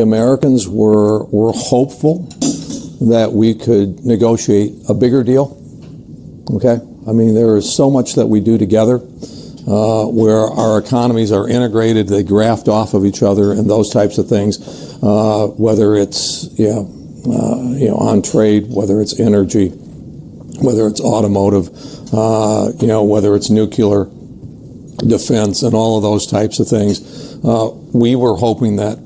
Americans were hopeful that we could negotiate a bigger deal. Okay? I mean, there is so much that we do together where our economies are integrated, they graft off of each other and those types of things, whether it's on trade, whether it's energy, whether it's automotive, whether it's nuclear defense and all of those types of things. We were hoping that.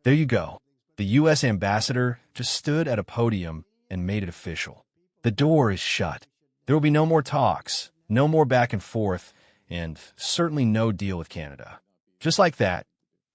There you go. The U.S. ambassador just stood at a podium and made it official. The door is shut. There will be no more talks, no more back and forth, and certainly no deal with Canada. Just like that,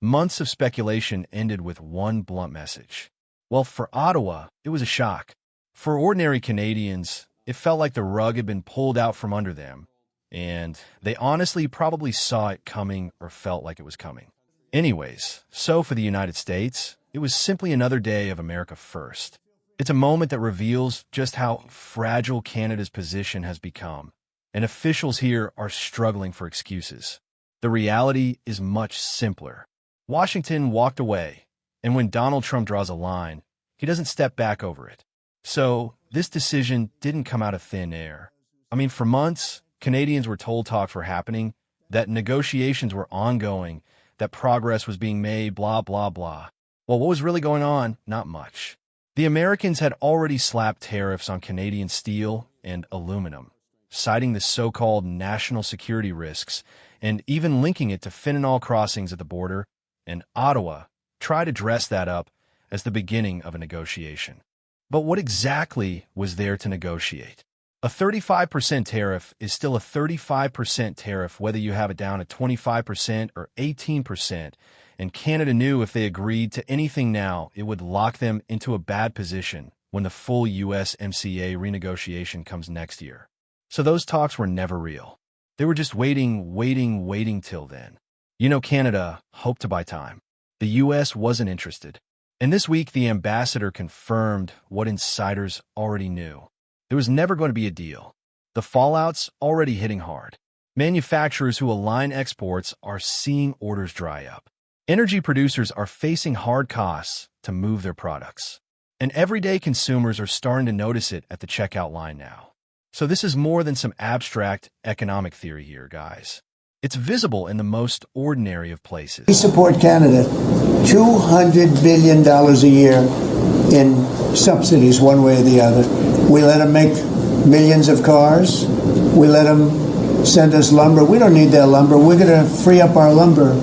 months of speculation ended with one blunt message. Well, for Ottawa, it was a shock. For ordinary Canadians, it felt like the rug had been pulled out from under them, and they honestly probably saw it coming or felt like it was coming. Anyways, so for the United States, it was simply another day of America First. It's a moment that reveals just how fragile Canada's position has become, and officials here are struggling for excuses. The reality is much simpler. Washington walked away, and when Donald Trump draws a line, he doesn't step back over it. So this decision didn't come out of thin air. I mean, for months, Canadians were told talks were happening, that negotiations were ongoing, that progress was being made, blah, blah, blah. Well, what was really going on? Not much. The Americans had already slapped tariffs on Canadian steel and aluminum, citing the so-called national security risks and even linking it to fentanyl crossings at the border, and Ottawa tried to dress that up as the beginning of a negotiation. But what exactly was there to negotiate? A 35% tariff is still a 35% tariff whether you have it down at 25% or 18%, and Canada knew if they agreed to anything now, it would lock them into a bad position when the full USMCA renegotiation comes next year. So those talks were never real. They were just waiting till then. Canada hoped to buy time. The U.S. wasn't interested. And this week, the ambassador confirmed what insiders already knew. There was never going to be a deal. The fallout's already hitting hard. Manufacturers who align exports are seeing orders dry up. Energy producers are facing hard costs to move their products. And everyday consumers are starting to notice it at the checkout line now. So this is more than some abstract economic theory here, guys. It's visible in the most ordinary of places. We support Canada $200 billion a year in subsidies one way or the other. We let them make millions of cars. We let them send us lumber. We don't need their lumber. We're going to free up our lumber.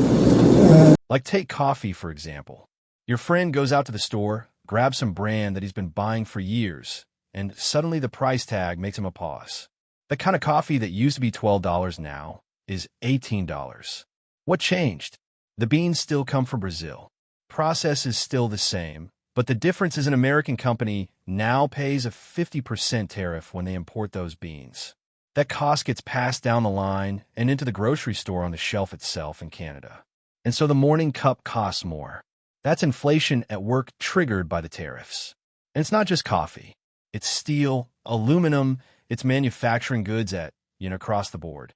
Like take coffee, for example. Your friend goes out to the store, grabs some brand that he's been buying for years, and suddenly the price tag makes him a pause. The kind of coffee that used to be $12 now is $18. What changed? The beans still come from Brazil. Process is still the same, but the difference is an American company now pays a 50% tariff when they import those beans. That cost gets passed down the line and into the grocery store on the shelf itself in Canada. And so the morning cup costs more. That's inflation at work triggered by the tariffs. And it's not just coffee. It's steel, aluminum, it's manufacturing goods across the board.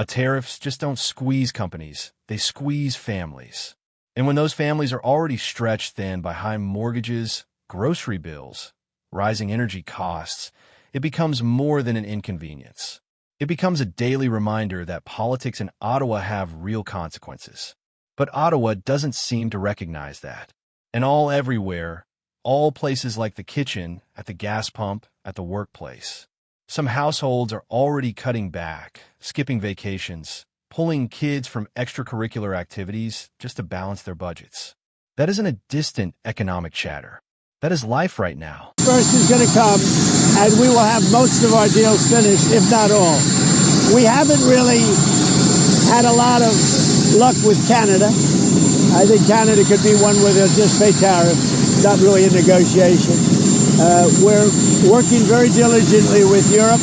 Tariffs just don't squeeze companies, they squeeze families. And when those families are already stretched thin by high mortgages, grocery bills, rising energy costs, it becomes more than an inconvenience. It becomes a daily reminder that politics in Ottawa have real consequences. But Ottawa doesn't seem to recognize that. And all everywhere, all places like the kitchen, at the gas pump, at the workplace. Some households are already cutting back, skipping vacations, pulling kids from extracurricular activities just to balance their budgets. That isn't a distant economic chatter. That is life right now. First is going to come, and we will have most of our deals finished, if not all. We haven't really had a lot of luck with Canada. I think Canada could be one where they'll just pay tariffs, not really a negotiation. We're working very diligently with Europe.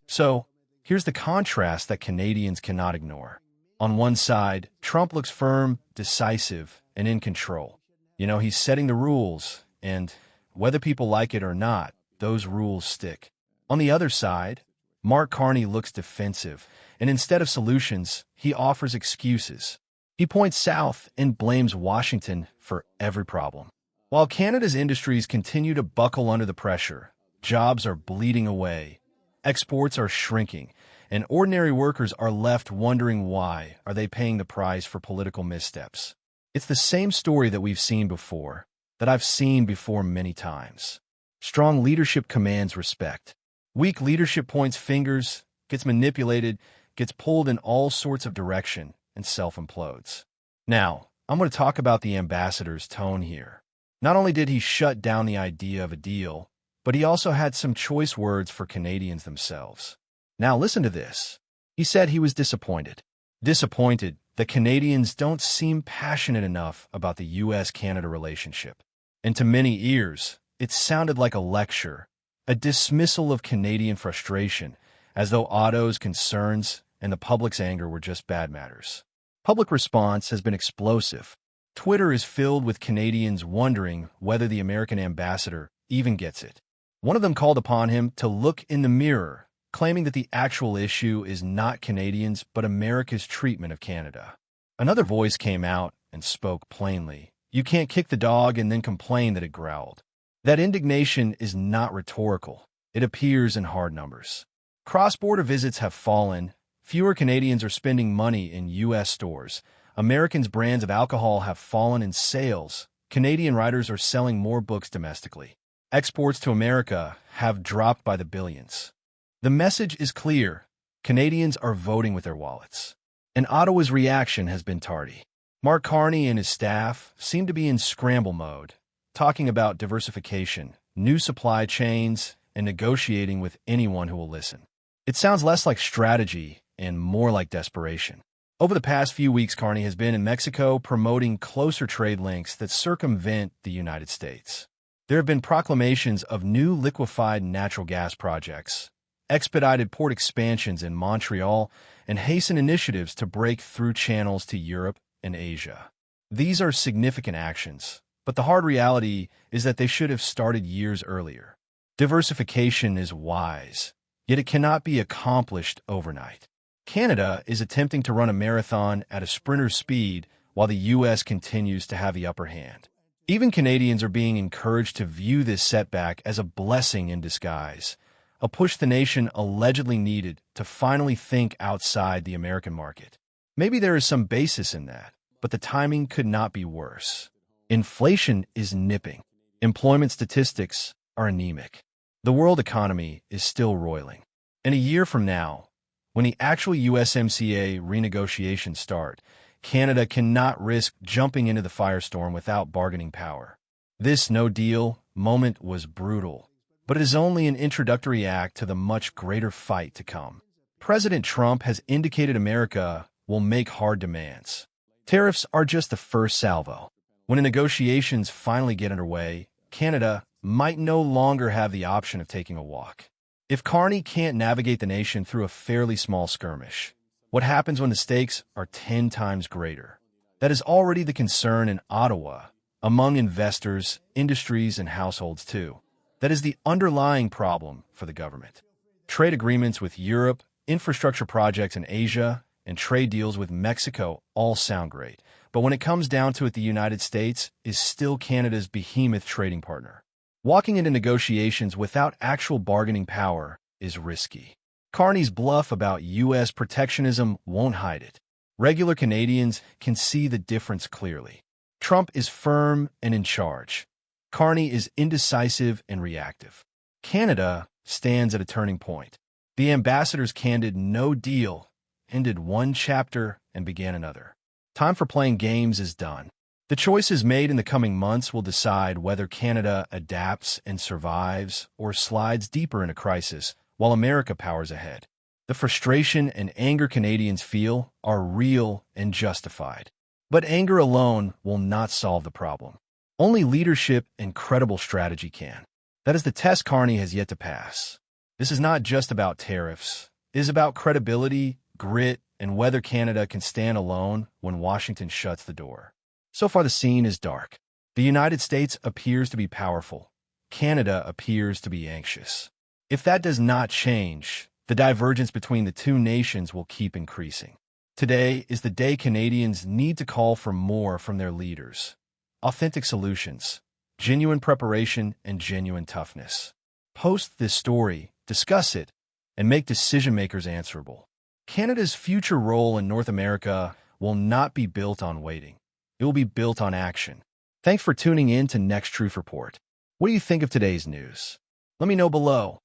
So, here's the contrast that Canadians cannot ignore. On one side, Trump looks firm, decisive, and in control. He's setting the rules, and whether people like it or not, those rules stick. On the other side, Mark Carney looks defensive, and instead of solutions, he offers excuses. He points south and blames Washington for every problem. While Canada's industries continue to buckle under the pressure, jobs are bleeding away, exports are shrinking, and ordinary workers are left wondering why are they paying the price for political missteps. It's the same story that we've seen before, that I've seen before many times. Strong leadership commands respect. Weak leadership points fingers, gets manipulated, gets pulled in all sorts of direction, and self-implodes. Now, I'm going to talk about the ambassador's tone here. Not only did he shut down the idea of a deal, but he also had some choice words for Canadians themselves. Now listen to this. He said he was disappointed. Disappointed that Canadians don't seem passionate enough about the U.S.-Canada relationship. And to many ears, it sounded like a lecture, a dismissal of Canadian frustration, as though Otto's concerns and the public's anger were just bad matters. Public response has been explosive. Twitter is filled with Canadians wondering whether the American ambassador even gets it. One of them called upon him to look in the mirror, claiming that the actual issue is not Canadians but America's treatment of Canada. Another voice came out and spoke plainly. You can't kick the dog and then complain that it growled. That indignation is not rhetorical. It appears in hard numbers. Cross-border visits have fallen. Fewer Canadians are spending money in U.S. stores. Americans' brands of alcohol have fallen in sales. Canadian writers are selling more books domestically. Exports to America have dropped by the billions. The message is clear. Canadians are voting with their wallets. And Ottawa's reaction has been tardy. Mark Carney and his staff seem to be in scramble mode, talking about diversification, new supply chains, and negotiating with anyone who will listen. It sounds less like strategy and more like desperation. Over the past few weeks, Carney has been in Mexico promoting closer trade links that circumvent the United States. There have been proclamations of new liquefied natural gas projects, expedited port expansions in Montreal, and hastened initiatives to break through channels to Europe and Asia. These are significant actions, but the hard reality is that they should have started years earlier. Diversification is wise, yet it cannot be accomplished overnight. Canada is attempting to run a marathon at a sprinter's speed while the U.S. continues to have the upper hand. Even Canadians are being encouraged to view this setback as a blessing in disguise, a push the nation allegedly needed to finally think outside the American market. Maybe there is some basis in that, but the timing could not be worse. Inflation is nipping. Employment statistics are anemic. The world economy is still roiling. And a year from now, when the actual USMCA renegotiations start, Canada cannot risk jumping into the firestorm without bargaining power. This no-deal moment was brutal, but it is only an introductory act to the much greater fight to come. President Trump has indicated America will make hard demands. Tariffs are just the first salvo. When the negotiations finally get underway, Canada might no longer have the option of taking a walk. If Carney can't navigate the nation through a fairly small skirmish, what happens when the stakes are 10 times greater? That is already the concern in Ottawa, among investors, industries, and households too. That is the underlying problem for the government. Trade agreements with Europe, infrastructure projects in Asia, and trade deals with Mexico all sound great. But when it comes down to it, the United States is still Canada's behemoth trading partner. Walking into negotiations without actual bargaining power is risky. Carney's bluff about U.S. protectionism won't hide it. Regular Canadians can see the difference clearly. Trump is firm and in charge. Carney is indecisive and reactive. Canada stands at a turning point. The ambassador's candid no deal ended one chapter and began another. Time for playing games is done. The choices made in the coming months will decide whether Canada adapts and survives or slides deeper into crisis while America powers ahead. The frustration and anger Canadians feel are real and justified. But anger alone will not solve the problem. Only leadership and credible strategy can. That is the test Carney has yet to pass. This is not just about tariffs. It is about credibility, grit, and whether Canada can stand alone when Washington shuts the door. So far, the scene is dark. The United States appears to be powerful. Canada appears to be anxious. If that does not change, the divergence between the two nations will keep increasing. Today is the day Canadians need to call for more from their leaders. Authentic solutions, genuine preparation, and genuine toughness. Post this story, discuss it, and make decision makers answerable. Canada's future role in North America will not be built on waiting. It will be built on action. Thanks for tuning in to NextTruth Report. What do you think of today's news? Let me know below.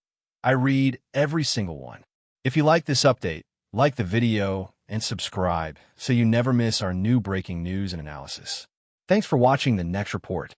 I read every single one. If you like this update, like the video and subscribe so you never miss our new breaking news and analysis. Thanks for watching the Next Report.